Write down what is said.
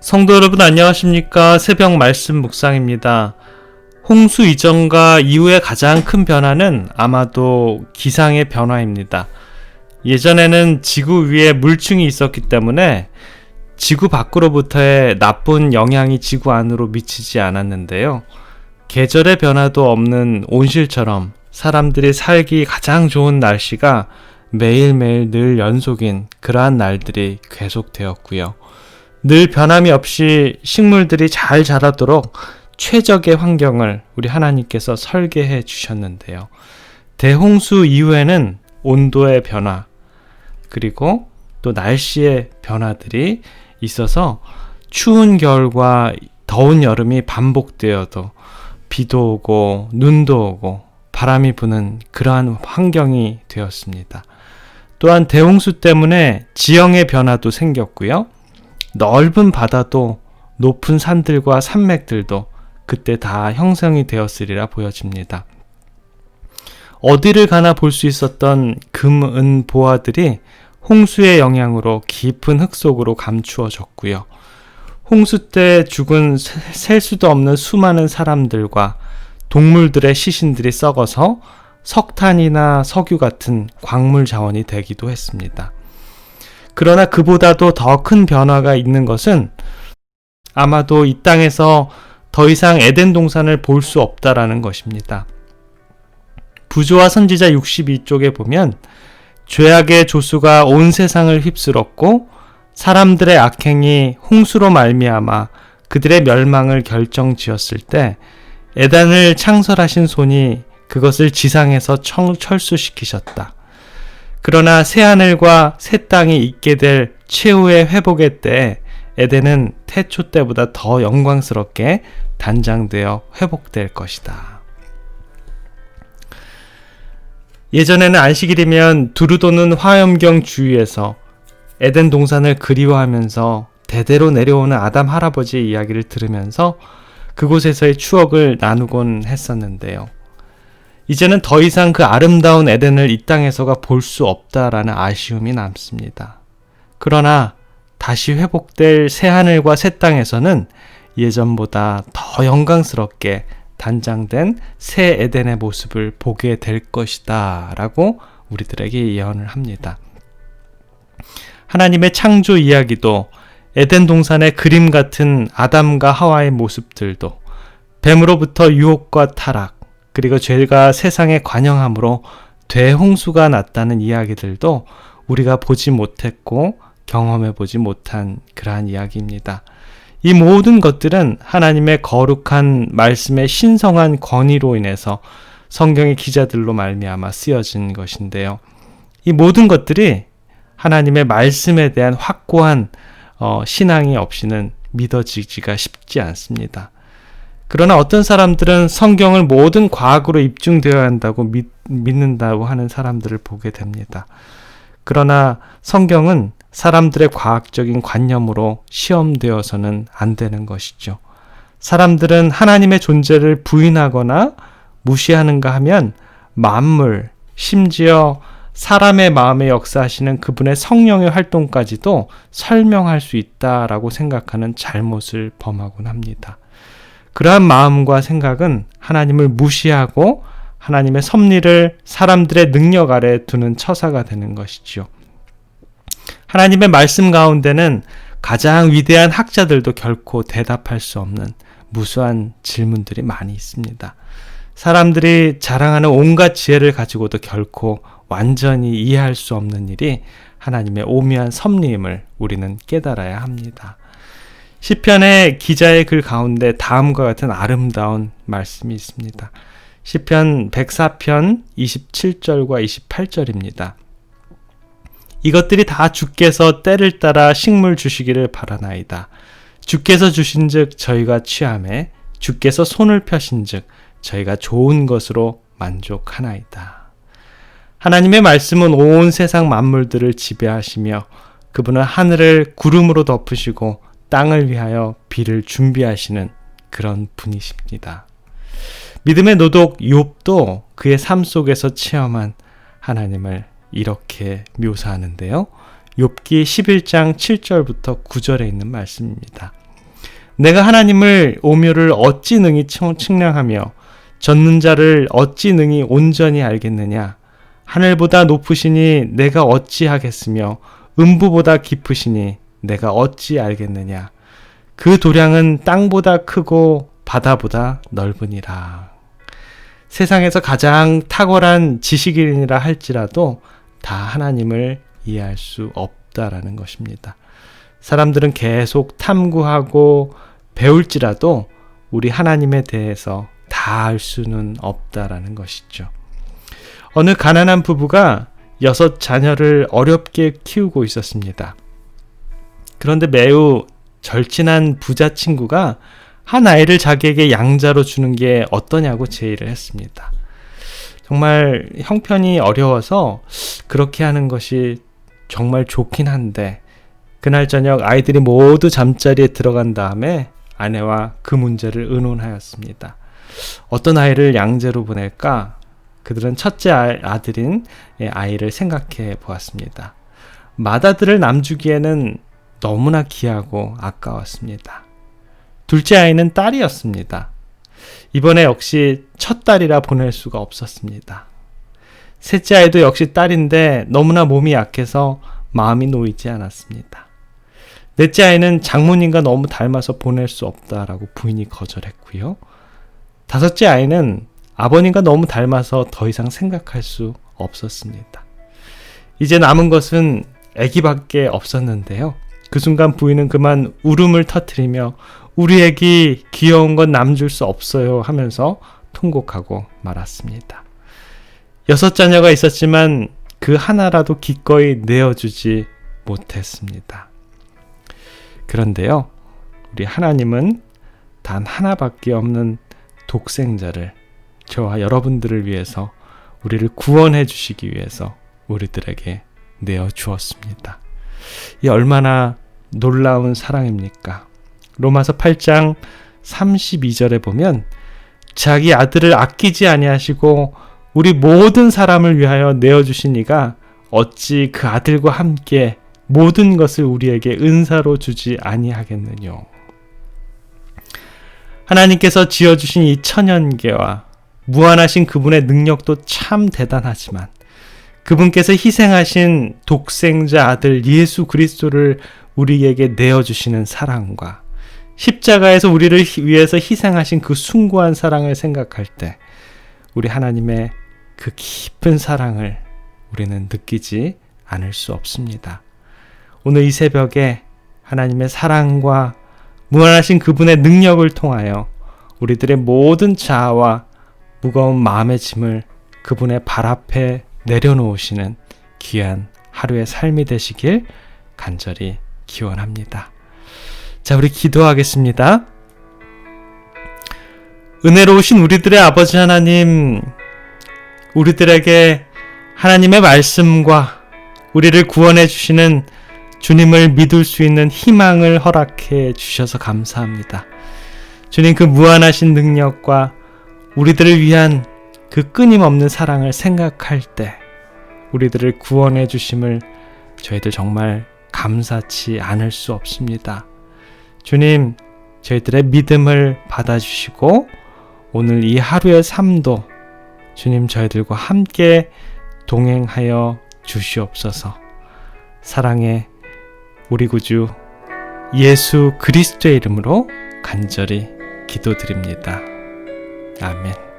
성도 여러분 안녕하십니까? 새벽 말씀 묵상입니다. 홍수 이전과 이후의 가장 큰 변화는 아마도 기상의 변화입니다. 예전에는 지구 위에 물층이 있었기 때문에 지구 밖으로부터의 나쁜 영향이 지구 안으로 미치지 않았는데요. 계절의 변화도 없는 온실처럼 사람들이 살기 가장 좋은 날씨가 매일매일 늘 연속인 그러한 날들이 계속되었고요. 늘 변함이 없이 식물들이 잘 자라도록 최적의 환경을 우리 하나님께서 설계해 주셨는데요. 대홍수 이후에는 온도의 변화, 그리고 또 날씨의 변화들이 있어서 추운 겨울과 더운 여름이 반복되어도 비도 오고 눈도 오고 바람이 부는 그러한 환경이 되었습니다. 또한 대홍수 때문에 지형의 변화도 생겼고요. 넓은 바다도 높은 산들과 산맥들도 그때 다 형성이 되었으리라 보여집니다. 어디를 가나 볼 수 있었던 금, 은, 보화들이 홍수의 영향으로 깊은 흙 속으로 감추어졌고요. 홍수 때 죽은 셀 수도 없는 수많은 사람들과 동물들의 시신들이 썩어서 석탄이나 석유 같은 광물 자원이 되기도 했습니다. 그러나 그보다도 더 큰 변화가 있는 것은 아마도 이 땅에서 더 이상 에덴 동산을 볼 수 없다라는 것입니다. 부조와 선지자 62쪽에 보면 죄악의 조수가 온 세상을 휩쓸었고 사람들의 악행이 홍수로 말미암아 그들의 멸망을 결정지었을 때 에덴을 창설하신 손이 그것을 지상에서 철수시키셨다. 그러나 새하늘과 새 땅이 있게 될 최후의 회복의 때에 에덴은 태초 때보다 더 영광스럽게 단장되어 회복될 것이다. 예전에는 안식일이면 두루 도는 화염경 주위에서 에덴 동산을 그리워하면서 대대로 내려오는 아담 할아버지의 이야기를 들으면서 그곳에서의 추억을 나누곤 했었는데요. 이제는 더 이상 그 아름다운 에덴을 이 땅에서가 볼 수 없다라는 아쉬움이 남습니다. 그러나 다시 회복될 새하늘과 새 땅에서는 예전보다 더 영광스럽게 단장된 새 에덴의 모습을 보게 될 것이다 라고 우리들에게 예언을 합니다. 하나님의 창조 이야기도 에덴 동산의 그림 같은 아담과 하와의 모습들도 뱀으로부터 유혹과 타락, 그리고 죄가 세상에 관영함으로 대홍수가 났다는 이야기들도 우리가 보지 못했고 경험해 보지 못한 그러한 이야기입니다. 이 모든 것들은 하나님의 거룩한 말씀의 신성한 권위로 인해서 성경의 기자들로 말미암아 쓰여진 것인데요. 이 모든 것들이 하나님의 말씀에 대한 확고한 신앙이 없이는 믿어지기가 쉽지 않습니다. 그러나 어떤 사람들은 성경을 모든 과학으로 입증되어야 한다고 믿는다고 하는 사람들을 보게 됩니다. 그러나 성경은 사람들의 과학적인 관념으로 시험되어서는 안 되는 것이죠. 사람들은 하나님의 존재를 부인하거나 무시하는가 하면 만물, 심지어 사람의 마음에 역사하시는 그분의 성령의 활동까지도 설명할 수 있다라고 생각하는 잘못을 범하곤 합니다. 그러한 마음과 생각은 하나님을 무시하고 하나님의 섭리를 사람들의 능력 아래 두는 처사가 되는 것이지요. 하나님의 말씀 가운데는 가장 위대한 학자들도 결코 대답할 수 없는 무수한 질문들이 많이 있습니다. 사람들이 자랑하는 온갖 지혜를 가지고도 결코 완전히 이해할 수 없는 일이 하나님의 오묘한 섭리임을 우리는 깨달아야 합니다. 시편의 기자의 글 가운데 다음과 같은 아름다운 말씀이 있습니다. 시편 104편 27절과 28절입니다. 이것들이 다 주께서 때를 따라 식물 주시기를 바라나이다. 주께서 주신즉 저희가 취하매 주께서 손을 펴신즉 저희가 좋은 것으로 만족하나이다. 하나님의 말씀은 온 세상 만물들을 지배하시며 그분은 하늘을 구름으로 덮으시고 땅을 위하여 비를 준비하시는 그런 분이십니다. 믿음의 노독 욥도 그의 삶 속에서 체험한 하나님을 이렇게 묘사하는데요. 욥기 11장 7절부터 9절에 있는 말씀입니다. 내가 하나님을 오묘를 어찌 능히 측량하며 젖는 자를 어찌 능히 온전히 알겠느냐. 하늘보다 높으시니 내가 어찌 하겠으며 음부보다 깊으시니 내가 어찌 알겠느냐. 그 도량은 땅보다 크고 바다보다 넓으니라. 세상에서 가장 탁월한 지식인이라 할지라도 다 하나님을 이해할 수 없다라는 것입니다. 사람들은 계속 탐구하고 배울지라도 우리 하나님에 대해서 다 알 수는 없다라는 것이죠. 어느 가난한 부부가 6 자녀를 어렵게 키우고 있었습니다. 그런데 매우 절친한 부자 친구가 한 아이를 자기에게 양자로 주는 게 어떠냐고 제의를 했습니다. 정말 형편이 어려워서 그렇게 하는 것이 정말 좋긴 한데 그날 저녁 아이들이 모두 잠자리에 들어간 다음에 아내와 그 문제를 의논하였습니다. 어떤 아이를 양자로 보낼까? 그들은 첫째 아들인 아이를 생각해 보았습니다. 맏아들을 남주기에는 너무나 귀하고 아까웠습니다. 둘째 아이는 딸이었습니다. 이번에 역시 첫 딸이라 보낼 수가 없었습니다. 셋째 아이도 역시 딸인데 너무나 몸이 약해서 마음이 놓이지 않았습니다. 넷째 아이는 장모님과 너무 닮아서 보낼 수 없다라고 부인이 거절했고요. 5째 아이는 아버님과 너무 닮아서 더 이상 생각할 수 없었습니다. 이제 남은 것은 아기밖에 없었는데요. 그 순간 부인은 그만 울음을 터뜨리며 우리 아기 귀여운 건 남줄 수 없어요 하면서 통곡하고 말았습니다. 6 자녀가 있었지만 그 하나라도 기꺼이 내어주지 못했습니다. 그런데요, 우리 하나님은 단 하나밖에 없는 독생자를 저와 여러분들을 위해서 우리를 구원해 주시기 위해서 우리들에게 내어주었습니다. 이 얼마나 놀라운 사랑입니까? 로마서 8장 32절에 보면 자기 아들을 아끼지 아니하시고 우리 모든 사람을 위하여 내어주신 이가 어찌 그 아들과 함께 모든 것을 우리에게 은사로 주지 아니하겠느뇨. 하나님께서 지어주신 이 천연계와 무한하신 그분의 능력도 참 대단하지만 그분께서 희생하신 독생자 아들 예수 그리스도를 우리에게 내어주시는 사랑과 십자가에서 우리를 위해서 희생하신 그 숭고한 사랑을 생각할 때 우리 하나님의 그 깊은 사랑을 우리는 느끼지 않을 수 없습니다. 오늘 이 새벽에 하나님의 사랑과 무한하신 그분의 능력을 통하여 우리들의 모든 자아와 무거운 마음의 짐을 그분의 발 앞에 내려놓으시는 귀한 하루의 삶이 되시길 간절히 기원합니다. 자, 우리 기도하겠습니다. 은혜로우신 우리들의 아버지 하나님, 우리들에게 하나님의 말씀과 우리를 구원해 주시는 주님을 믿을 수 있는 희망을 허락해 주셔서 감사합니다. 주님, 그 무한하신 능력과 우리들을 위한 그 끊임없는 사랑을 생각할 때 우리들을 구원해 주심을 저희들 정말 감사치 않을 수 없습니다. 주님, 저희들의 믿음을 받아주시고 오늘 이 하루의 삶도 주님 저희들과 함께 동행하여 주시옵소서. 사랑의 우리 구주 예수 그리스도의 이름으로 간절히 기도드립니다. 아멘.